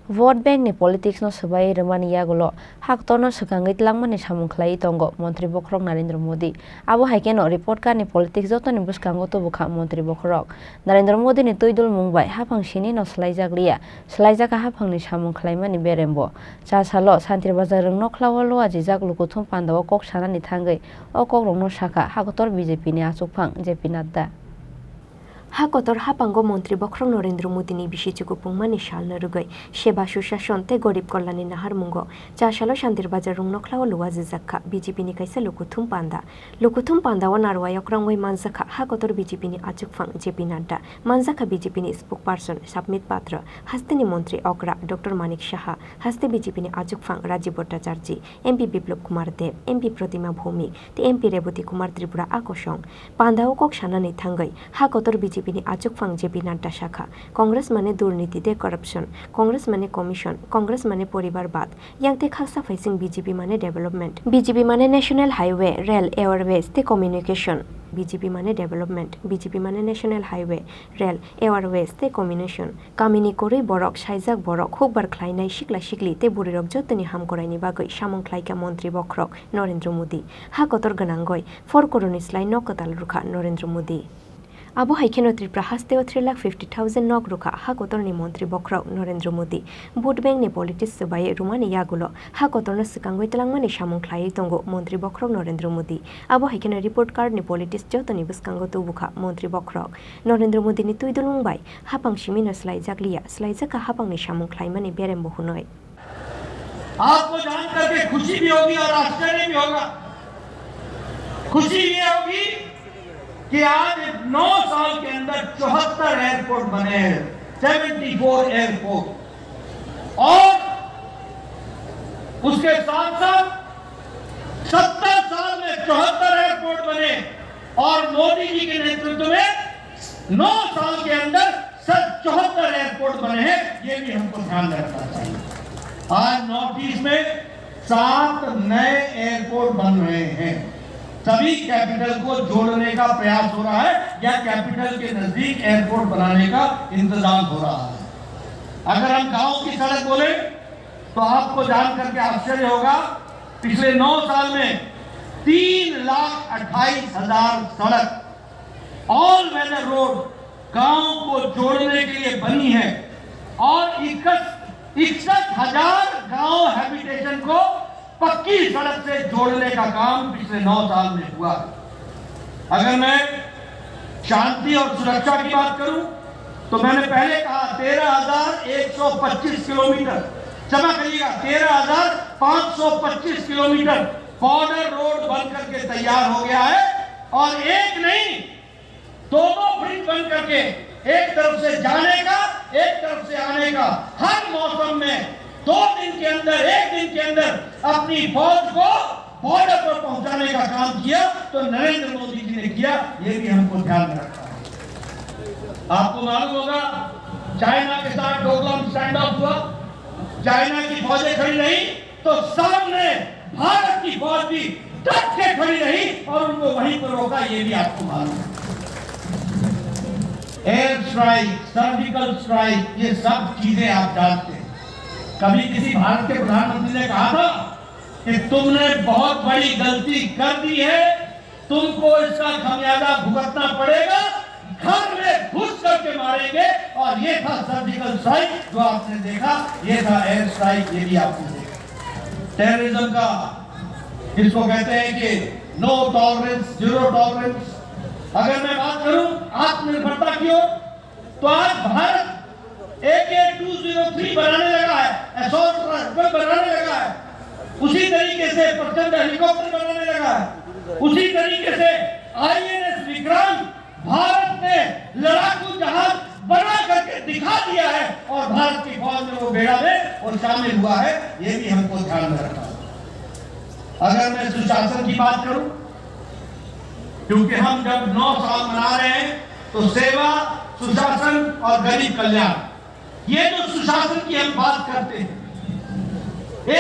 Vote bank ni politics no sebai remani yagulo hak tono sekangai tlangmani samungklai tongo Montri Bokrok Narendra Modi abo haikeno report ka ni politics joto ni buskango to bukha Montri Bokrok Narendra Modi ni tuidul mungbai hapang sini no slaijaglia slaijaka hapang ni samungklai mani berembo cha salo santir bazar rung no klawalo ajijak lukuthum pandawo kok sana ni thangai o kok rong no saka hakotor BJP ni achukphang JP Nadda Hakotor hapango Montri Bokrok Narendra Modi ni bishi chukupungmani shalna rugai Sheba Sushashon te Gorib Kollani nahar mungo cha shalo Shantir Bazar rung noklawa luwa zizakha BJP ni kaisa lukuthum panda wa narwa yokrangwai manzakha hakotor BJP ni achukphang JP Nadda manzakha BJP ni spokesperson Submit Patra haste ni Montri Okra Dr Manik Shaha haste BJP ni achukphang Rajiv Bhattacharjee MP Biplop Kumar Dev MP Pratima Bhumik te MP Reboti Kumar Tripura Akoshong pandao kok shana ni thangai hakotor BJP ni achukphang JP Nadda shakha Congress mane durniti de corruption Congress mane commission Congress mane poribarbat yangte khaksa facing BJP mane development BJP mane national highway rail airways te communication BJP mane development BJP mane national highway rail airways te communication kamini kori borok saijak borok khukbar khlainai sikla sikli te burirok jotoni ham koraini bagoi samungkhlaika Montri Bokrok Narendra Modi hakotor ganangoi 4 koroni slai nokatal rukha Narendra Modi Abo haikeno Tripura hasteo 3,50,000 nok rukha hakotor ni Montri Bokrok Narendra Modi vote bank ni politics sebai rumani yagulo hakotor no sikangoi talangmani samungklai tongo Montri Bokrok Narendra Modi abo haikeno report card ni politics jotoni buskango to bukha Montri Bokrok Narendra Modi ni tuidul mungbai hapang simino slaijak slaijaka hapang ni samungklai mani berembo hunoi आपको जान करके खुशी भी होगी और आश्चर्य भी होगा खुशी ये होगी कि आज 9 साल के अंदर 74 एयरपोर्ट बने हैं 74 एयरपोर्ट और उसके साथ साथ 70 साल में 74 एयरपोर्ट बने और मोदी जी के नेतृत्व में 9 साल के अंदर 74 एयरपोर्ट बने हैं ये भी हमको ध्यान रखना चाहिए आज नॉर्थ ईस्ट में 7 नए एयरपोर्ट बन रहे हैं सभी कैपिटल को जोड़ने का प्रयास हो रहा है या कैपिटल के नजदीक एयरपोर्ट बनाने का इंतजाम हो रहा है अगर हम गांव की सड़क बोले तो आपको जान करके आश्चर्य होगा पिछले 9 साल में 3,28,000 सड़क ऑल वेदर रोड गांव को जोड़ने के लिए बनी है और 61,000 गांव हैबिटेशन को पक्की सड़क से जोड़ने का काम पिछले 9 साल में हुआ है अगर मैं शांति और सुरक्षा की बात करूं तो मैंने पहले कहा 13,125 किलोमीटर क्षमा करिएगा 13,525 किलोमीटर बॉर्डर रोड बन करके तैयार हो गया है और एक नहीं दोनों ब्रिज बन करके एक तरफ से जाने का एक तरफ से आने का हर मौसम में 2 दिन के अंदर 1 दिन के अंदर अपनी फौज को बॉर्डर पर पहुंचाने का काम किया तो नरेंद्र मोदी जी ने किया ये भी हमको ध्यान रखना है आपको मालूम होगा चाइना के साथ डोकलाम स्टैंड ऑफ हुआ चाइना की फौजें खड़ी रही तो सामने भारत की फौज भी डट के खड़ी रही और उनको वहीं पर रोका ये भी आपको मालूम है एयर स्ट्राइक सर्जिकल स्ट्राइक ये सब चीजें आप जानते हैं कभी किसी भारत के प्रधानमंत्री ने कहा था कि तुमने बहुत बड़ी गलती कर दी है तुमको इसका खमियाजा भुगतना पड़ेगा घर में घुस करके मारेंगे और ये था सर्जिकल स्ट्राइक जो आपने देखा ये था एयर स्ट्राइक ये भी आपने देखा टेररिज्म का इसको कहते हैं कि नो टॉलरेंस जीरो टॉलरेंस अगर मैं बात करूं आत्मनिर्भरता की ओर तो आज भारत AK-203 बनाने लगा है असॉल्ट राइफल बनाने लगा है उसी तरीके से प्रचंड हेलीकॉप्टर बनाने लगा है उसी तरीके से INS विक्रांत भारत ने लड़ाकू जहाज बना करके दिखा दिया है और भारत की फौज में वो बेड़ा में और शामिल हुआ है ये भी हमको ध्यान में रखना है अगर मैं सुशासन की बात करूं क्योंकि हम जब 9 साल मना रहे हैं तो सेवा सुशासन और गरीब कल्याण ये जो सुशासन की हम बात करते हैं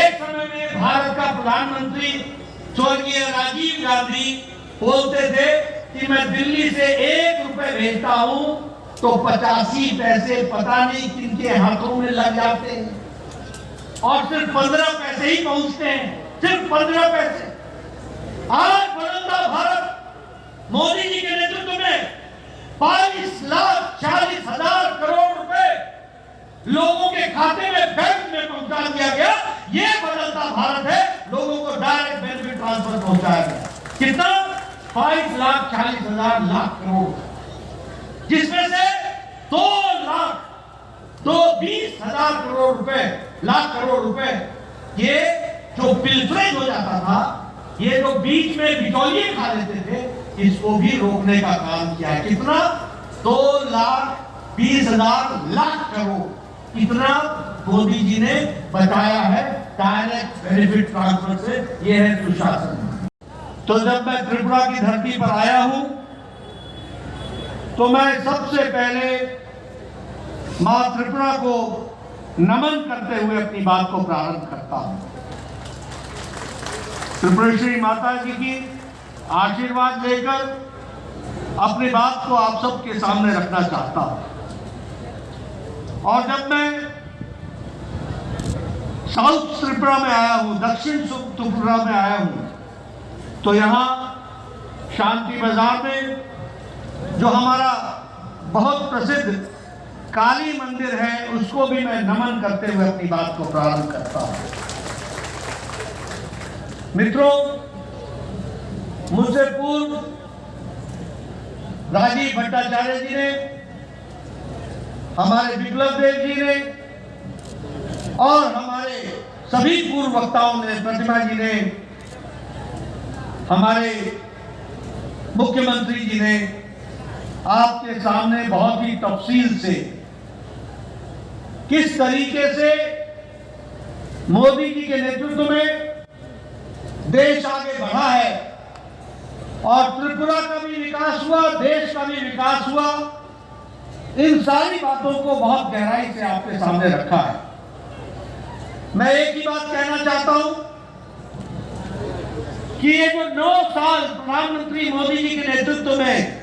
एक समय में भारत का प्रधानमंत्री स्वर्गीय राजीव गांधी बोलते थे कि मैं दिल्ली से 1 रुपए भेजता हूं तो 85 पैसे पता नहीं किनके हाथों में लग जाते हैं और सिर्फ 15 पैसे ही पहुंचते हैं, सिर्फ 15 पैसे। आज बदलता भारत मोदी जी के नेतृत्व में 22,40,000 करोड़ रुपए लोगों के खाते में, बैंक में पहुंचा दिया गया। ये बदलता भारत है। लोगों को डायरेक्ट बेनिफिट ट्रांसफर पहुंचाया गया। कितना? 22,40,000 करोड़, जिसमें से 2,20,000 करोड़ रुपए, लाख करोड़ रुपए ये जो पिलफरेज हो जाता था, ये जो बीच में बिचौलिए खा लेते थे, इसको भी रोकने का काम किया है। कितना? 2,20,000 लाख करोड़, इतना मोदी जी ने बचाया है डायरेक्ट बेनिफिट ट्रांसफर से। ये है सुशासन। तो जब मैं त्रिपुरा की धरती पर आया हूं, तो मैं सबसे पहले मां त्रिपुरा को नमन करते हुए अपनी बात को प्रारंभ करता हूं। त्रिपुरेश्वरी माता जी की आशीर्वाद लेकर अपनी बात को आप सबके सामने रखना चाहता हूं। और जब मैं साउथ त्रिपुरा में आया हूं, दक्षिण त्रिपुरा में आया हूं, तो यहां शांति बाजार में जो हमारा बहुत प्रसिद्ध काली मंदिर है, उसको भी मैं नमन करते हुए अपनी बात को प्रारंभ करता हूं। मित्रों, मुझसे पूर्व राजीव भट्टाचार्य जी ने, हमारे विप्लव देव जी ने और हमारे सभी पूर्व वक्ताओं ने, प्रतिमा जी ने, हमारे मुख्यमंत्री जी ने आपके सामने बहुत ही तफसील से किस तरीके से मोदी जी के नेतृत्व में देश आगे बढ़ा है और त्रिपुरा का भी विकास हुआ, देश का भी विकास हुआ, इन सारी बातों को बहुत गहराई से आपके सामने रखा है। मैं एक ही बात कहना चाहता हूं कि ये जो 9 साल प्रधानमंत्री मोदी जी के नेतृत्व में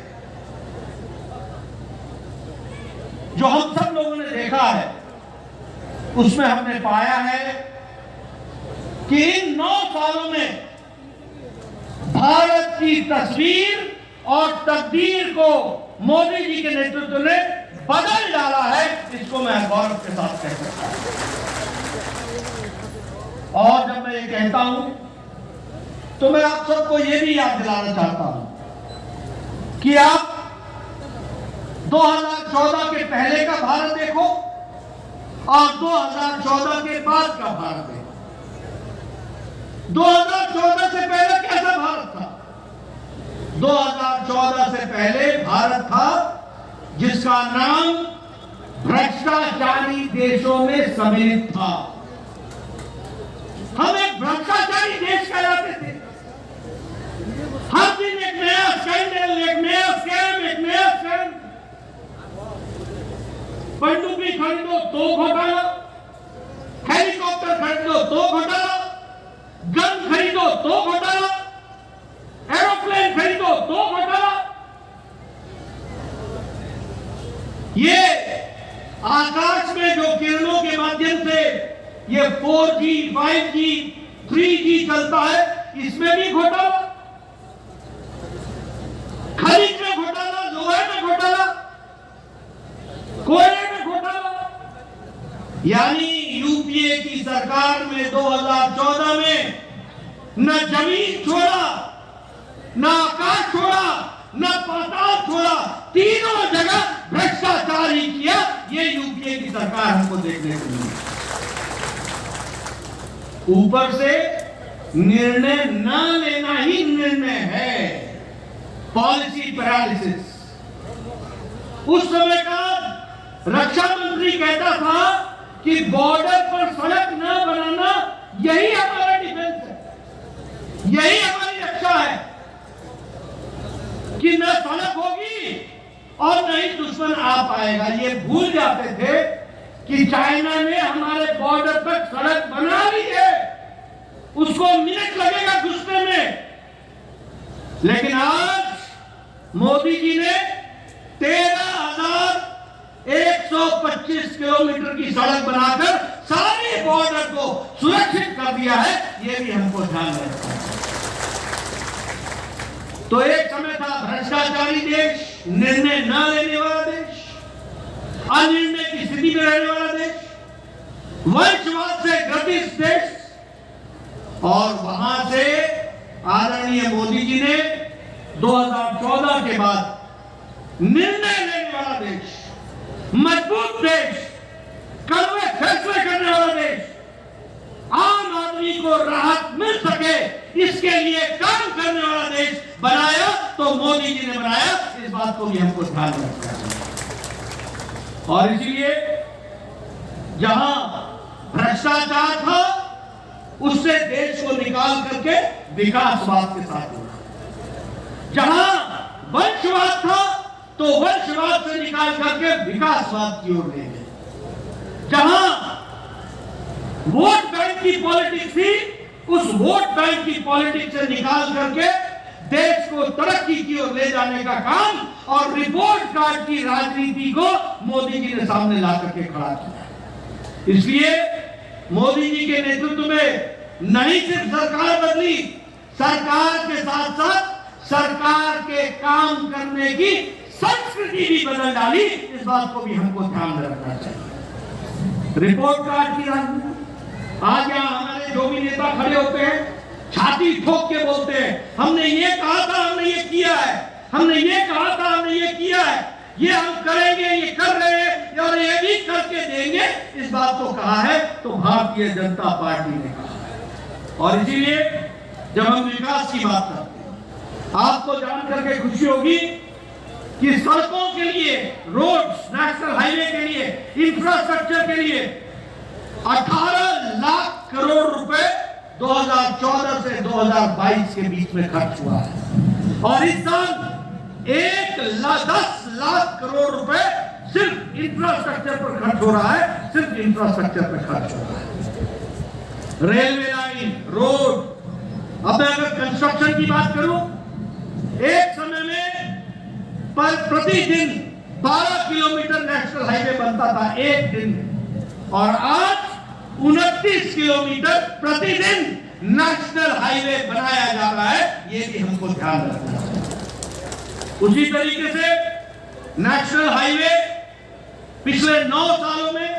जो हम सब लोगों ने देखा है, उसमें हमने पाया है कि इन 9 सालों में भारत की तस्वीर और तकदीर को मोदी जी के नेतृत्व ने बदल डाला है। इसको मैं गौरव के साथ कह सकता हूं। और जब मैं ये कहता हूं, तो मैं आप सबको ये भी याद दिलाना चाहता हूं कि आप 2014 के पहले का भारत देखो और 2014 के बाद का भारत देखो। 2014 से पहले कैसा भारत था? 2014 से पहले भारत था जिसका नाम भ्रष्टाचारी देशों में सम्मिलित था। हम एक भ्रष्टाचारी देश कहलाते थे। हर दिन एक नया स्कैंडल, एक नया स्कैम, एक नया स्कैम। पनडुब्बी खरीदो तो घोटाला, हेलीकॉप्टर खरीदो तो घोटाला, गन खरीदो तो घोटाला, एरोप्लेन खरीदो तो घोटाला। ये आकाश में जो किरणों के माध्यम से ये 4G, 5G, 3G चलता है, इसमें भी घोटाला। खनिज में घोटाला, लोहे में घोटाला, कोयले में घोटाला। यानी यूपीए की सरकार में 2014 में न जमीन छोड़ा, न आकाश छोड़ा, न पाताल छोड़ा, तीनों जगह भ्रष्टाचार ही किया। ये यूपीए की सरकार हमको देखने को मिली। ऊपर से निर्णय न लेना ही निर्णय है, पॉलिसी पैरालिसिस। उस समय का रक्षा मंत्री कहता था कि बॉर्डर पर सड़क न बनाना यही हमारा डिफेंस है, यही हमारी रक्षा है कि न सड़क होगी और न ही दुश्मन आ पाएगा। ये भूल जाते थे कि चाइना ने हमारे बॉर्डर पर सड़क बना ली है, उसको मिनट लगेगा घुसने में। लेकिन आज मोदी जी ने 13,125 किलोमीटर की सड़क बनाकर सारे बॉर्डर को कर दिया है, ये भी हमको ध्यान रखना है। तो एक समय था भ्रष्टाचारी देश, निर्णय न लेने वाला देश, अनिर्णय की स्थिति में रहने वाला देश, वंशवाद से ग्रसित देश, और वहां से आदरणीय मोदी जी ने 2014 के बाद निर्णय लेने वाला देश, मजबूत देश, कड़वे फैसले करने वाला देश, आम आदमी को राहत मिल सके इसके लिए काम करने वाला देश बनाया, तो मोदी जी ने बनाया। इस बात को भी हमको ध्यान रखना है। और इसलिए जहां भ्रष्टाचार था उससे देश को निकाल करके विकासवाद के साथ जोड़ा, जहां वंशवाद था तो वंशवाद से निकाल करके विकासवाद की ओर ले गए, जहां वोट बैंक की पॉलिटिक्स थी उस वोट बैंक की पॉलिटिक्स से निकाल करके देश को तरक्की की ओर ले जाने का काम और रिपोर्ट कार्ड की राजनीति को मोदी जी ने सामने ला करके खड़ा किया। इसलिए मोदी जी के नेतृत्व में नहीं सिर्फ सरकार बदली, सरकार के साथ साथ सरकार के काम करने की संस्कृति भी बदल डाली। इस बात को भी हमको ध्यान में रखना चाहिए। रिपोर्ट कार्ड की राजनीति, आज यहाँ हमारे जो भी नेता खड़े होते हैं छाती ठोक के बोलते हैं, हमने ये कहा था, हमने ये किया है, हमने ये कहा था, हमने ये किया है, ये हम करेंगे, ये कर रहे हैं और ये भी करके देंगे। इस बात को कहा है तो भारतीय जनता पार्टी ने कहा है। और इसीलिए जब हम विकास की बात करते हैं, आपको जान करके खुशी होगी कि सड़कों के लिए, रोड्स, नेशनल हाईवे के लिए, इंफ्रास्ट्रक्चर के लिए 18 लाख करोड़ रुपए 2014 से 2022 के बीच में खर्च हुआ है। और इस साल 10 लाख करोड़ रुपए सिर्फ इंफ्रास्ट्रक्चर पर खर्च हो रहा है, सिर्फ इंफ्रास्ट्रक्चर पर खर्च हो रहा है। रेलवे लाइन, रोड, अब मैं अगर कंस्ट्रक्शन की बात करूं, एक समय में पर प्रतिदिन 12 किलोमीटर नेशनल हाईवे बनता था एक दिन, और आज 29 किलोमीटर प्रतिदिन नेशनल हाईवे बनाया जा रहा है। ये भी हमको ध्यान रखना है। उसी तरीके से नेशनल हाईवे पिछले 9 सालों में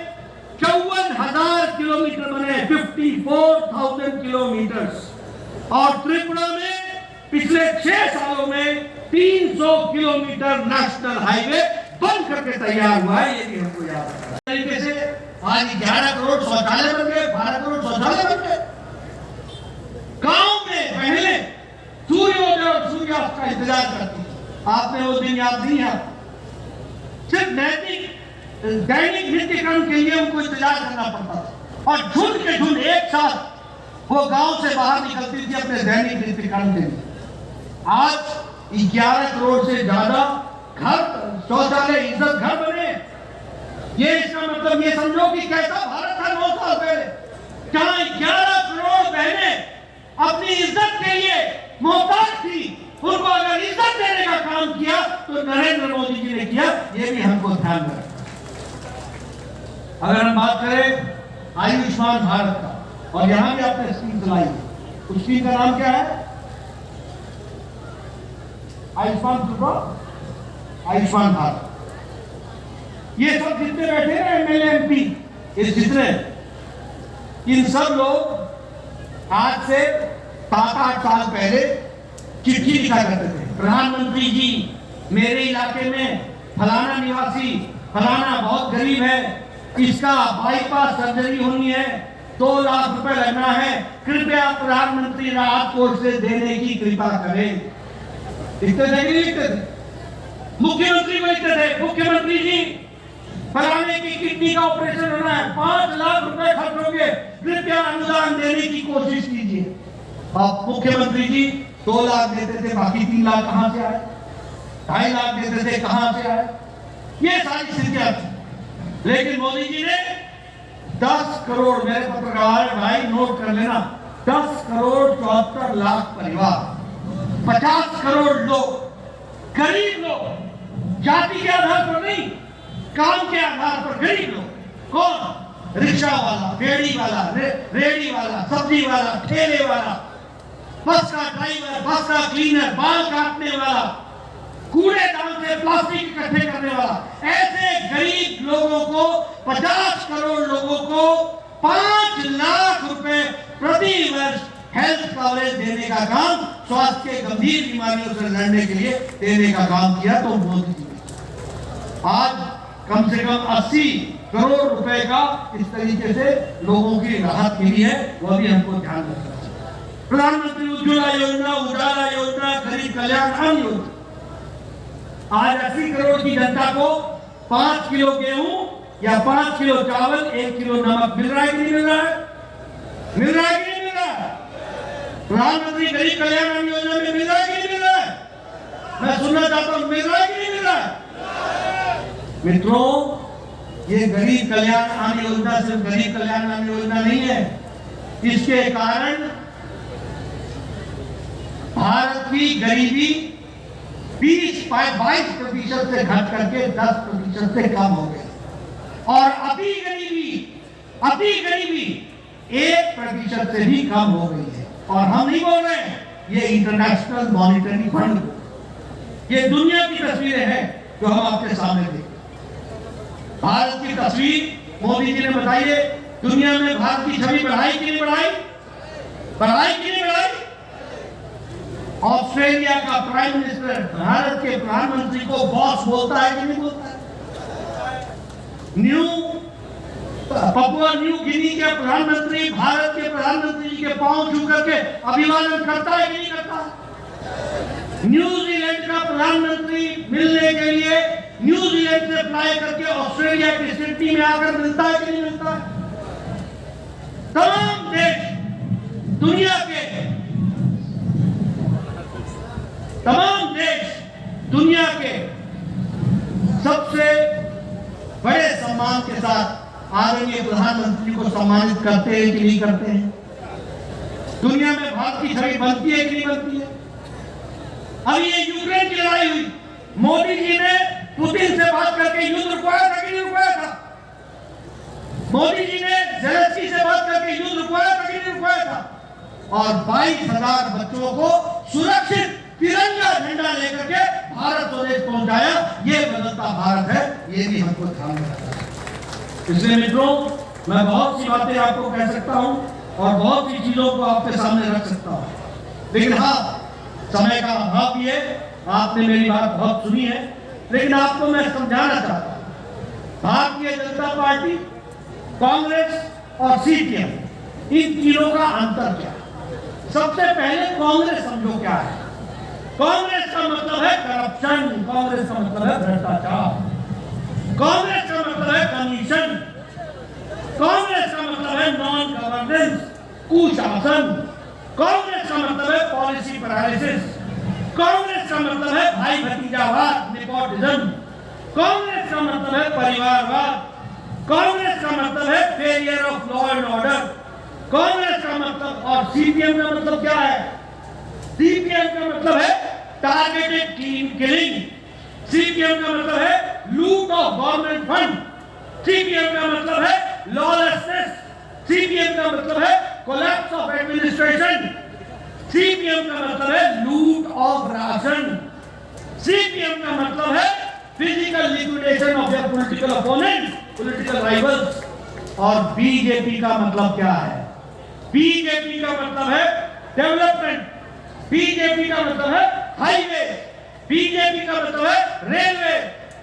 54,000 किलोमीटर बने, 54,000 किलोमीटर, और त्रिपुरा में पिछले 6 सालों में 300 किलोमीटर नेशनल हाईवे बन करके तैयार हुआ है। ये भी हमको याद रखना है। तरीके से आज 11 करोड़ शौचालय बन गए, 12 करोड़ शौचालय बन गए। गांव में पहले सूर्योदय और सूर्यास्त का इंतजार करती थी, आपने वो दिन याद नहीं है? सिर्फ दैनिक नित्य कर्म के लिए उनको इंतजार करना पड़ता था, और झुंड के झुंड एक साथ वो गांव से बाहर निकलती थी अपने दैनिक नित्य कर्म के लिए। आज 11 करोड़ से ज्यादा घर, शौचालय, इज्जत घर बने। ये इसका मतलब ये समझो कि कैसा भारत था 9 साल पहले, जहां 11 करोड़ बहनें अपनी इज्जत के लिए मोहताज थी। उनको अगर इज्जत देने का काम किया तो नरेंद्र मोदी जी ने किया। ये भी हमको ध्यान रखना। अगर हम बात करें आयुष्मान भारत का, और यहां भी आपने स्कीम चलाई, उस स्कीम का नाम क्या है? आयुष्मान भारत। ये सब जितने बैठे हैं एमएलए, एमपी, इस जितने, इन सब लोग आज से 7-8 साल पहले चिट्ठी लिखा करते थे, प्रधानमंत्री जी मेरे इलाके में फलाना निवासी, फलाना बहुत गरीब है, इसका बाईपास सर्जरी होनी है, 2 लाख रुपए लगना है, कृपया प्रधानमंत्री राहत कोष से देने की कृपा करें। लिखते थे कि लिखते थे? मुख्यमंत्री को लिखते थे, मुख्यमंत्री जी फलाने की किडनी का ऑपरेशन होना है, 5 लाख रुपए खर्च होंगे, कृपया अनुदान देने की कोशिश कीजिए। अब मुख्यमंत्री जी 2 लाख देते थे, बाकी 3 लाख कहां से आए? 2.5 लाख देते थे, कहां से आए? ये सारी स्थितियां थी। लेकिन मोदी जी ने 10 करोड़, मेरे पत्रकार भाई नोट कर लेना, 10 करोड़ 74 लाख परिवार, 50 करोड़ लोग, गरीब लोग, जाति के आधार पर नहीं, काम के आधार पर गरीब लोग, कौन? रिक्शा वाला, फेरी वाला, रेडी वाला, सब्जी वाला, ठेले वाला, बस का ड्राइवर, बस का क्लीनर, बाल काटने वाला, कूड़ेदान से प्लास्टिक इकट्ठे करने वाला, ऐसे गरीब लोगों को 50 करोड़ लोगों को 5 लाख रुपए प्रति वर्ष हेल्थ कवरेज देने का काम, स्वास्थ्य के गंभीर बीमारियों से लड़ने के लिए देने का काम किया। तो मोदी जी आज कम से कम 80 करोड़ रुपए का इस तरीके से लोगों की राहत के लिए वह भी हमको ध्यान रखना चाहिए। प्रधानमंत्री उज्ज्वला योजना, उजाला योजना, गरीब कल्याण अन्न योजना, आज 80 करोड़ की जनता को 5 किलो गेहूं या 5 किलो चावल, 1 किलो नमक मिल रहा है कि नहीं मिल रहा है? मिल रहा है कि नहीं मिल रहा है? प्रधानमंत्री गरीब कल्याण अन्न योजना में मिल रहा है कि नहीं मिल रहा है? मैं सुनना चाहता हूं, मिल रहा है कि नहीं मिल रहा है? मित्रों, ये गरीब कल्याण अन्न योजना सिर्फ गरीब कल्याण अन्न योजना नहीं है। इसके कारण भारत की गरीबी 22% से घट करके 10% से कम हो गई और अति गरीबी 1% से भी कम हो गई है। और हम नहीं बोल रहे हैं, ये इंटरनेशनल मॉनिटरी फंड, ये दुनिया की तस्वीरें हैं जो हम आपके सामने देखें। भारत की तस्वीर मोदी जी ने बताई है, दुनिया में भारत की छवि बढ़ाई कि नहीं बढ़ाई? बढ़ाई कि नहीं बढ़ाई? ऑस्ट्रेलिया का प्राइम मिनिस्टर भारत के प्रधानमंत्री को बॉस बोलता है कि नहीं बोलता है? पपुआ न्यू गिनी के प्रधानमंत्री भारत के प्रधानमंत्री जी के पांव छू करके अभिवादन करता है कि नहीं करता है? न्यूजीलैंड का प्रधानमंत्री मिलने के लिए न्यूजीलैंड से फ्लाई करके ऑस्ट्रेलिया की सिडनी में आकर मिलता है कि नहीं मिलता है? तमाम देश, दुनिया के तमाम देश दुनिया के सबसे बड़े सम्मान के साथ आदरणीय प्रधानमंत्री को सम्मानित करते हैं कि नहीं करते हैं? दुनिया में भारत की छवि बनती है कि नहीं बनती है? अब ये यूक्रेन की लड़ाई हुई, मोदी जी ने पुतिन से बात करके युद्ध रुकवाया था कि नहीं रुकवाया था? मोदी जी ने ज़ेलेंस्की से बात करके युद्ध रुकवाया था कि नहीं रुकवाया था? और 22,000 बच्चों को सुरक्षित तिरंगा झंडा लेकर के भारत स्वदेश पहुंचाया। ये बदलता भारत है, ये भी हमको ध्यान रखना है। इसलिए मित्रों, मैं बहुत सी बातें आपको कह सकता हूं और बहुत सी चीजों को आपके सामने रख सकता हूं, लेकिन हाँ, समय का अभाव भी है। आपने मेरी बात बहुत सुनी है, लेकिन आपको मैं समझाना चाहता हूं, भारतीय जनता पार्टी, कांग्रेस और सीपीएम, इन तीनों का अंतर क्या है? सबसे पहले कांग्रेस समझो क्या है। कांग्रेस का मतलब है करप्शन, कांग्रेस का मतलब है भ्रष्टाचार, कांग्रेस का मतलब है कमीशन, कांग्रेस का मतलब है नॉन गवर्नेंस, कुशासन, कांग्रेस का मतलब है पॉलिसी पैरालिसिस, कांग्रेस का मतलब है भाई भतीजावाद, नेपोटिज्म, कांग्रेस का मतलब है परिवारवाद, कांग्रेस का मतलब है failure of law and order, Congress का मतलब, और सीपीएम का मतलब क्या है? सीपीएम का मतलब है टारगेटेड किलिंग, सीपीएम का मतलब है लूट ऑफ गवर्नमेंट फंड, सीपीएम का मतलब है लॉलेसनेस, सीपीएम का मतलब है कोलैप्स ऑफ एडमिनिस्ट्रेशन, सीपीएम का मतलब है लूट ऑफ राशन, सीपीएम का मतलब है physical liquidation of your political opponents, political rivals. और बीजेपी का मतलब क्या है? बीजेपी का मतलब है डेवलपमेंट, बीजेपी का मतलब है हाईवे, बीजेपी का मतलब है रेलवे,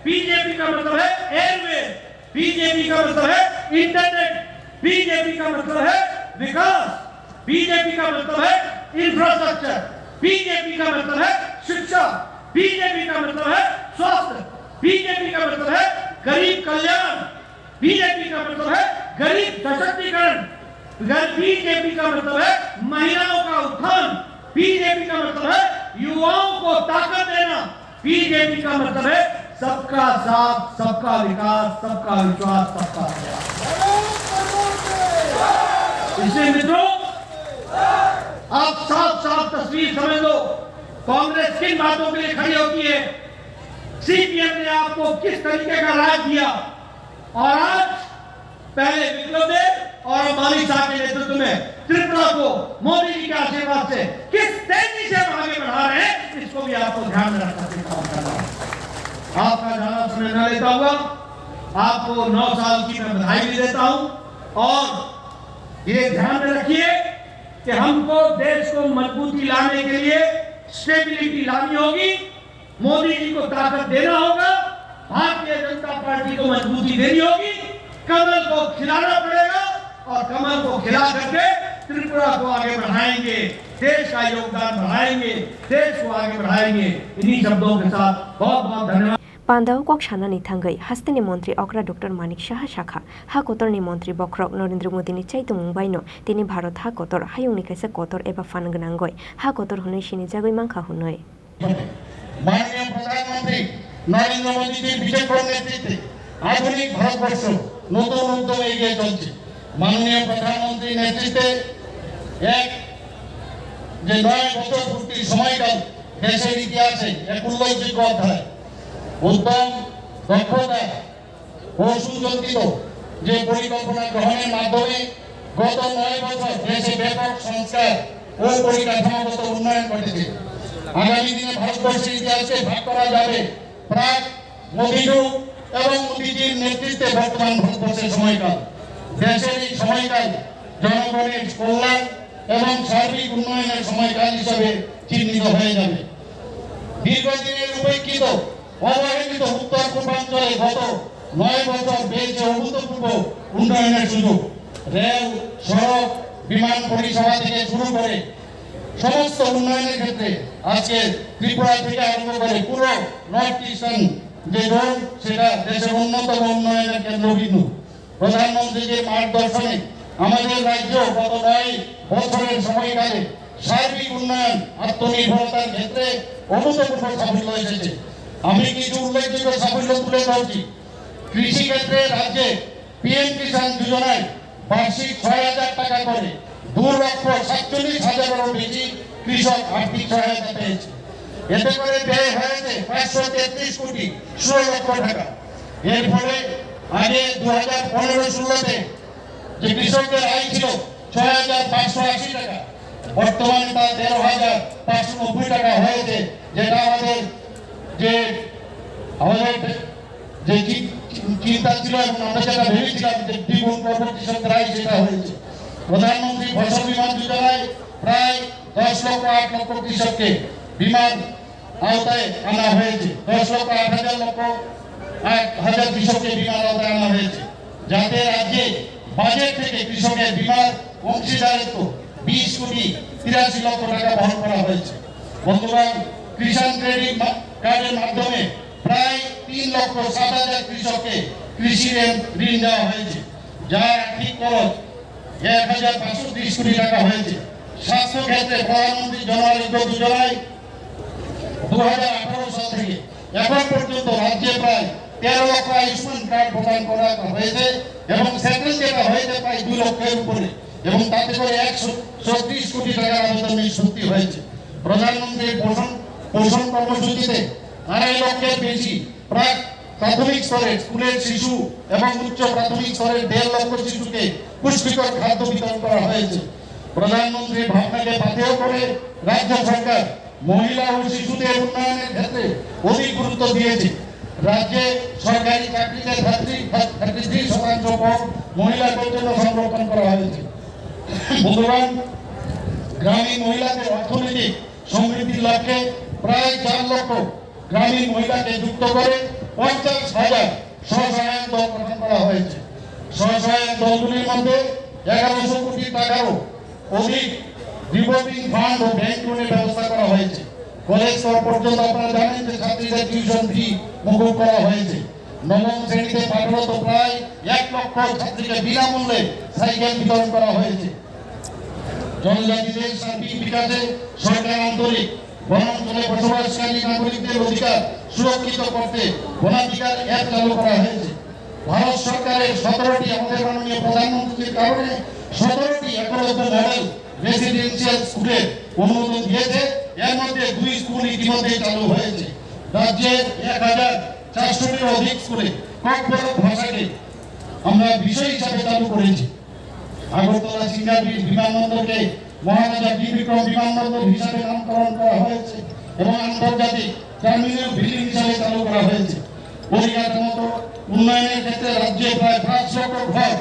बीजेपी का मतलब है एयरवे, बीजेपी का मतलब है इंटरनेट, बीजेपी का मतलब है विकास, बीजेपी का मतलब है इंफ्रास्ट्रक्चर, बीजेपी का मतलब है शिक्षा, बीजेपी का मतलब है स्वास्थ्य, बीजेपी का मतलब है गरीब कल्याण, बीजेपी का मतलब है गरीब सशक्तिकरण, बीजेपी का मतलब है महिलाओं का उत्थान, बीजेपी का मतलब है युवाओं को ताकत देना, बीजेपी का मतलब है सबका साथ, सबका विकास, सबका विश्वास, सबका प्रयास। इसलिए मित्रों, आप साफ साफ तस्वीर समझ लो, कांग्रेस किन बातों के लिए खड़ी होती है, सीपीएम ने आपको किस तरीके का राज दिया। और आज पहले विप्लव देव, और अम्बानी साहब के नेतृत्व में त्रिपुरा को मोदी जी के आशीर्वाद से किस तेजी से हम आगे बढ़ा रहे हैं, इसको भी आपको ध्यान में रखकर के काम करना है। आपका ज्यादा समय न लेता हुआ आपको 9 साल की मैं बधाई भी देता हूं, और ये ध्यान में रखिए कि हमको देश को मजबूती लाने के लिए स्टेबिलिटी लानी होगी, मोदी जी को ताकत देना होगा, भारतीय जनता पार्टी को मजबूती देनी होगी, कमल को खिलाना पड़ेगा, और कमल को खिला करके त्रिपुरा को आगे बढ़ाएंगे, देश का योगदान बढ़ाएंगे, देश को आगे बढ़ाएंगे। इन्हीं शब्दों के साथ बहुत बहुत धन्यवाद। पांदाव कक सानानि थांगै हास्तिनि मंत्री अग्रा डॉक्टर मानिक साहा शाखा हा कतरनि मंत्री बख्रक नरेंद्र मोदीनि चाइतो मुंबाइनो तिनि भारत हा कतर हायुंनि काइसा कतर एबा फानगोनांगय हा कतर हनै सिनि जागै मांखा हुनै माननीय प्रधानमंत्री नरेंद्र मोदी जी বিচক্ষণ নেতৃত্বে আধুনিক ভারতবর্ষ নতুন উদ্যমে এগিয়ে চলছে। মাননীয় প্রধানমন্ত্রীর নেতৃত্বে এক যে 9 বছর পূর্তির সময়কাল দেশের ইতিহাসে এক উল্লেখযোগ্য অধ্যায়। উদ্যম, দক্ষতা ও সুযোজিত যে পরিকল্পনা গ্রহণের মাধ্যমে গত 9 বছর দেশে ব্যাপক সংস্কার ও পরিকাঠামোগত উন্নয়ন ঘটেছে। আগামী দিনে ভারতবর্ষের ইতিহাসকে ভাগ করা যাবে প্রাক, মধ্যযুগ এবং মোদীজির নেতৃত্বে বর্তমান ভারতবর্ষের সময়কাল। দেশের এই সময়কাল জনগণের কল্যাণ এবং সার্বিক উন্নয়নের সময়কাল হিসাবে চিহ্নিত হয়ে যাবে। দীর্ঘদিনের উপেক্ষিত অবহেলিত উত্তর পূর্বাঞ্চলে গত 9 বছর পেয়েছে অভূতপূর্ব উন্নয়নের সুযোগ। রেল, সড়ক, বিমান পরিষেবা থেকে শুরু করে সমস্ত উন্নয়নের ক্ষেত্রে আজকে ত্রিপুরা থেকে আরম্ভ করে পুরো নর্থ ইস্টার্ন যে জোন, সেটা দেশের অন্যতম উন্নয়নের কেন্দ্রবিন্দু। প্রধানমন্ত্রীর মার্গদর্শনে আমাদের রাজ্য গত 9 বছরের সময়কালে সার্বিক উন্নয়ন, আত্মনির্ভরতার ক্ষেত্রে অভূতপূর্ব সাফল্য এসেছে। আমি কিছু উল্লেখযোগ্য সাফল্য তুলে ধরছি। কৃষি ক্ষেত্রে রাজ্যে পিএম কিষাণ যোজনায় বার্ষিক 6,000 টাকা করে 2,47,000-এরও বেশি কৃষক আর্থিক সহায়তা পেয়েছে। এতে করে ব্যয় হয়েছে 533 কোটি 16 লক্ষ টাকা। এর ফলে আগে 2015-16-তে যে কৃষকদের আয় ছিল 6,580 টাকা, বর্তমানে তা 13,590 টাকা হয়েছে, যেটা আমাদের যে চিন্তা ছিল এবং আমরা যেটা ভেবেছিলাম যে দ্বিগুণ করবো কৃষকদের আয়, সেটা হয়েছে। প্রধানমন্ত্রী ফসল বীমা যোজনায় প্রায় 10,08,00,000 কৃষককে বীমার আওতায় আনা হয়েছে। 10,08,00,000 কৃষককে বীমার আওতায় আনা হয়েছে, যাতে রাজ্যে বাজেট থেকে কৃষকের বীমার অংশীদারিত্ব 20,83,00,000 টাকা বহন করা হয়েছে। বন্ধুগণ, কিষাণ ক্রেডিট কার্ডের মাধ্যমে প্রায় 3,07,000 কৃষককে কৃষি ঋণ দেওয়া হয়েছে, যার আর্থিক খরচ 1,530 কোটি টাকা হয়েছে। স্বাস্থ্য ক্ষেত্রে প্রধানমন্ত্রী জন আরোগ্য যোজনায় 2018 সাল থেকে এখন পর্যন্ত রাজ্যে প্রায় 13 লক্ষ আয়ুষ্মান কার্ড প্রদান করা হয়েছে এবং সেটেল যেটা হয়েছে প্রায় 2 লক্ষের উপরে, এবং তাতে করে 136 কোটি টাকার আবেদন নিষ্পত্তি হয়েছে। প্রধানমন্ত্রীর পোষণ কর্মসূচিতে 2.5 লক্ষের বেশি প্রাক প্রাথমিক স্তরের স্কুলের শিশু এবং উচ্চ প্রাথমিক স্তরের 1.5 লক্ষ শিশুকে পুষ্টিকর খাদ্য বিতরণ করা হয়েছে। প্রধানমন্ত্রীর ভাবনাকে পাথেয় করে রাজ্য সরকার মহিলা ও শিশুদের উন্নয়নের ক্ষেত্রে অধিক গুরুত্ব দিয়েছে। রাজ্যে সরকারি চাকরিতে 33% পদ মহিলাদের জন্য সংরক্ষণ করা হয়েছে। বন্ধুগণ, গ্রামীণ মহিলাদের অর্থনৈতিক সমৃদ্ধির লক্ষ্যে প্রায় 4 লক্ষ গ্রামীণ মহিলাকে যুক্ত করে 50,000 স্বসহায়ক দল গঠন করা হয়েছে। স্বসহায়ক দলগুলির মধ্যে 1100 কোটি টাকারও অধিক রিভলভিং ফান্ড ও ব্যাংক লোনের ব্যবস্থা করা হয়েছে। কলেজ স্তর পর্যন্ত আপনারা জানেন যে ছাত্রীদের টিউশন ফি মকুব করা হয়েছে। নবম শ্রেণীতে পাঠরত প্রায় 1 লক্ষ ছাত্রীকে বিনামূল্যে সাইকেল বিতরণ করা হয়েছে। জনজাতিদের সার্বিক বিকাশে সরকার আন্তরিক। বনাঞ্চলে বসবাসকারী নাগরিকদের অধিকার সুরক্ষিত করতে বনাধিকার অ্যাপ চালু করা হয়েছে। ভারত সরকারের 17টি, আমাদের মাননীয় প্রধানমন্ত্রীর কারণে 17টি একলব্য মডেল রেসিডেন্সিয়াল স্কুলের অনুমোদন দিয়েছে। এর মধ্যে 2 স্কুল ইতিমধ্যে চালু হয়েছে। রাজ্যের 1,400-টির অধিক স্কুলে ককবরক ভাষাকে আমরা বিষয় হিসাবে চালু করেছি। আগরতলা সিঙ্গার বিমানবন্দরকে মহারাজা বি বিক্রম বিমানবন্দর হিসাবে নামকরণ করা হয়েছে এবং আন্তর্জাতিক টার্মিনাল বিল্ডিং হিসাবে চালু করা হয়েছে। পরিকাঠামোগত উন্নয়নের ক্ষেত্রে রাজ্যে প্রায় 5 লক্ষ ঘর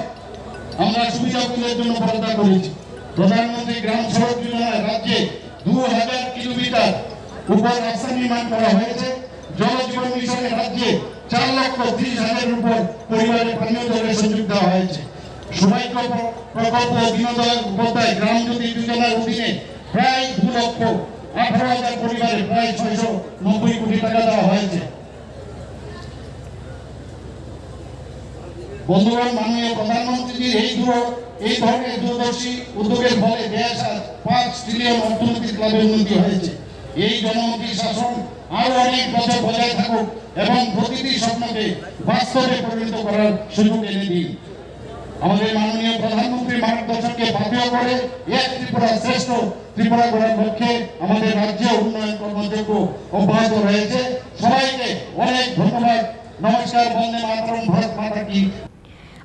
আমরা সুবিধাগুলোর জন্য বরাদ্দ করেছি। প্রধানমন্ত্রী গ্রাম সড়ক যোজনায় রাজ্যে 2000 কিলোমিটার উপর রাস্তা নির্মাণ করা হয়েছে। জল জীবন মিশনে রাজ্যে 4,30,000 উপর পরিবারের পানীয় জলের সংযোগ দেওয়া হয়েছে। সবাইক প্রকল্প দীনদয়াল উপাধ্যায় গ্রাম জ্যোতি যোজনার অধীনে প্রায় 2,18,000 পরিবারে প্রায় 690 কোটি টাকা দেওয়া হয়েছে। বন্ধুগণ, মাননীয় প্রধানমন্ত্রীর এই ধরনের দূরদর্শী উদ্যোগের ফলে দেশ আজ 5 ট্রিলিয়ন অর্থনৈতিক লাভের উন্নতি হয়েছে। এই জনমুখী শাসন আরো অনেক বছর বজায় থাকুক এবং প্রতিটি স্বপ্নকে বাস্তবে পরিণত করার সুযোগ এনে দিন। আমাদের মাননীয় প্রধানমন্ত্রীর মার্গদর্শনকে বাধ্য করে এক ত্রিপুরা শ্রেষ্ঠ ত্রিপুরা গড়ার লক্ষ্যে আমাদের রাজ্য উন্নয়ন কর্মযজ্ঞ অব্যাহত রয়েছে। সবাইকে অনেক ধন্যবাদ। নমস্কার। বন্দে মাতরম। ভারত মাতা কি।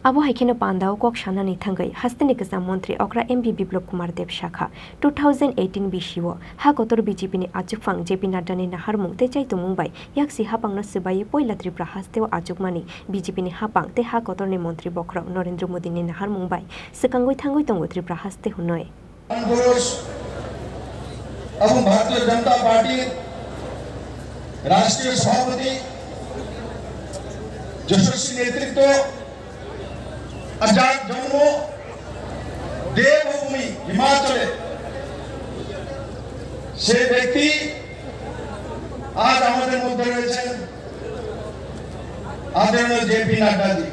Abo haikeno pandao kok shanani thangai hasteni kasa mantri okra MP Biplop Kumar Dev Shakha 2018 bishiwo ha kotor BJP ni achukfang JP Nadda ni naharmung te chaitu Mumbai yaksi hapang no subai poila Tripura hasteo achukmani BJP ni hapang te ha kotor ni mantri Bokhrok Narendra Modi ni nahar Mumbai sekangoi thangoi tongo Tripura haste hunoi এবং ভারতীয় জনতা পার্টির রাষ্ট্রীয় সভাপতি যশস্বী নেতৃত্ব আজাদ জন্ম দেবভূমি হিমাচলে সে ব্যক্তি আজ আমাদের মধ্যে রয়েছেন আদরণীয় জেপি নাড্ডাজি।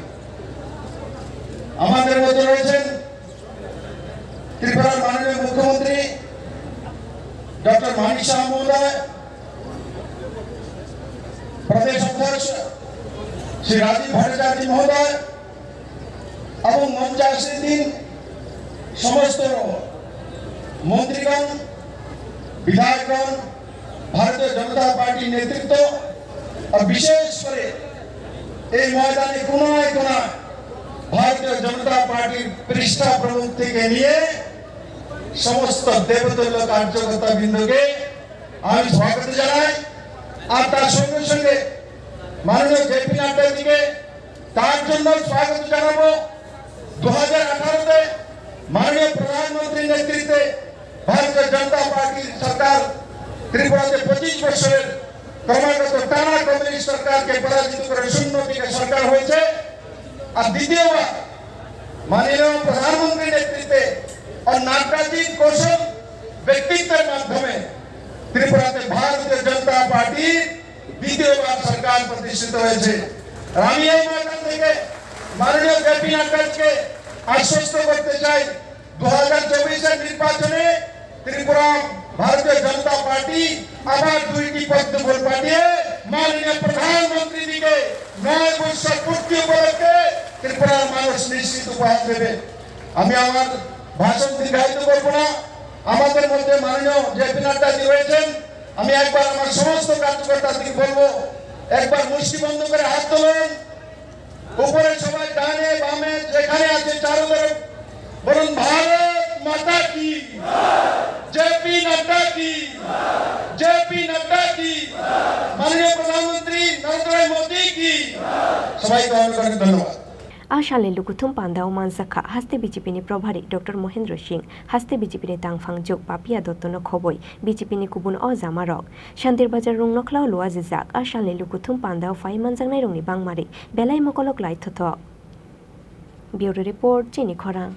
আমাদের মধ্যে রয়েছেন ত্রিপুরার মাননীয় মুখ্যমন্ত্রী ডক্টর মানিক শাহ মহোদয়, প্রদেশ অধ্যক্ষ শ্রী রাজীব ভট্টাচার্য মহোদয় এবং মঞ্চে আসেন দিন সমস্ত মন্ত্রীগণ, বিধায়কগণ, ভারতীয় জনতা পার্টির নেতৃত্ব আর বিশেষ করে এই ময়দানে কোনায় কোনায় ভারতীয় জনতা পার্টির পৃষ্ঠা প্রমুখ থেকে নিয়ে সমস্ত দেবতুল্য কার্যকর্তা বৃন্দকে আমি স্বাগত জানাই। আর তার সঙ্গে সঙ্গে মাননীয় জেপি নাড্ডাজিকে তার জন্য স্বাগত জানাবো। 2018-তে মাননীয় প্রধানমন্ত্রীর নেতৃত্বে ভারতীয় জনতা পার্টির সরকার ত্রিপুরাতে 25 বছরের ক্রমাগত টানা কমিউনিস্ট সরকারকে পরাজিত করে শূন্য থেকে সরকার হয়েছে। আর দ্বিতীয়বার মাননীয় প্রধানমন্ত্রীর নেতৃত্বে और नाड্ডাজির কৌশল ব্যক্তিত্বের মাধ্যমে ত্রিপুরাতে ভারতীয় জনতা পার্টি দ্বিতীয়বার সরকার প্রতিষ্ঠিত হয়েছে। আমি এই ময়দান থেকে মাননীয় জেপি নাড্ডাকে আশ্বস্ত করতে চাই 2024-এর নির্বাচনে ত্রিপুরা ভারতীয় জনতা পার্টি আবার 2টি পদ্ম ভোট পাঠিয়ে মাননীয় প্রধানমন্ত্রীকে 9 বছর পূর্তি উপলক্ষে ত্রিপুরার মানুষ নিশ্চিত উপহার দেবে। আমি আমার ভাষণ দীর্ঘায়িত করব না। আমাদের মধ্যে মাননীয় জেপি নাড্ডাজি রয়েছেন। আমি একবার আমার সমস্ত কার্যকর্তাদের বলবো, একবার মুষ্টি বন্ধ করে হাত তোলেন, উপরে সবাই ডানে বামে যেখানে আছে চারোদিকে বলুন ভারত মাতা কি, জেপি নাড্ডা কি, জেপি নাড্ডা কি, মাননীয় প্রধানমন্ত্রী নরেন্দ্র মোদী কি। সবাইকে অনেক অনেক ধন্যবাদ। Ashale lukuthum pandao mansakha haste BJP ni probhari Dr. Mohendra Singh haste BJP ni tangphang jok Papia Dotto no khoboi BJP ni kubun o jamarok Shantir Bazar rung nokhlao loa jizak ashale lukuthum pandao fai manjangnai rungni bangmari belai mokolok lai thothok Bureau Report Chini Khorang।